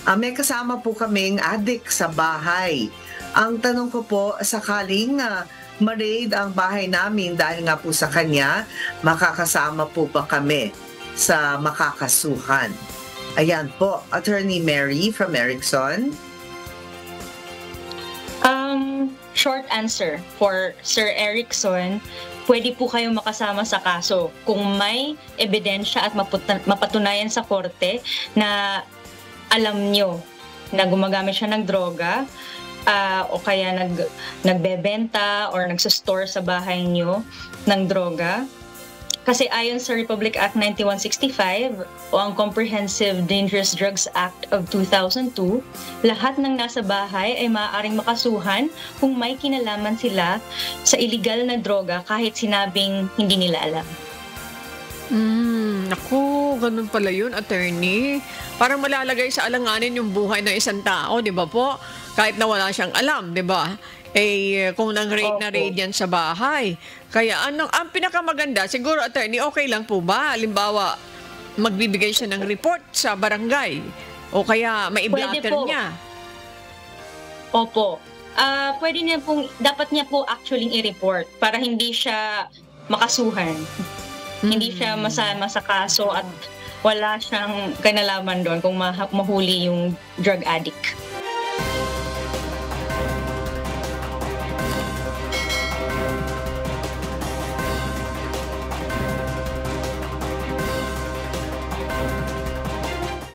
May kasama po kaming adik sa bahay. Ang tanong ko po, sakaling ma-raid ang bahay namin dahil nga po sa kanya, makakasama po ba kami sa makakasuhan? Ayan po, Attorney Mary from Erickson. Short answer for Sir Erickson, pwede po kayong makasama sa kaso kung may ebidensya at mapatunayan sa korte na alam nyo na gumagamit siya ng droga o kaya nagbebenta or nagsustore sa bahay nyo ng droga. Kasi ayon sa Republic Act 9165 o ang Comprehensive Dangerous Drugs Act of 2002, lahat ng nasa bahay ay maaaring makasuhan kung may kinalaman sila sa illegal na droga kahit sinabing hindi nila alam. Naku, ganun pala yun, attorney. Parang malalagay sa alanganin yung buhay ng isang tao, di ba po? Kahit na wala siyang alam, di ba? Kung nang-raid na raid yan sa bahay. Kaya ang pinakamaganda, siguro, attorney, okay lang po ba? Halimbawa, magbibigay siya ng report sa barangay o kaya mai-blatter niya. Opo. Pwede niya pong, dapat niya po actually i-report para hindi siya makasuhan. Hindi siya masama sa kaso at wala siyang kinalaman doon kung mahuli yung drug addict.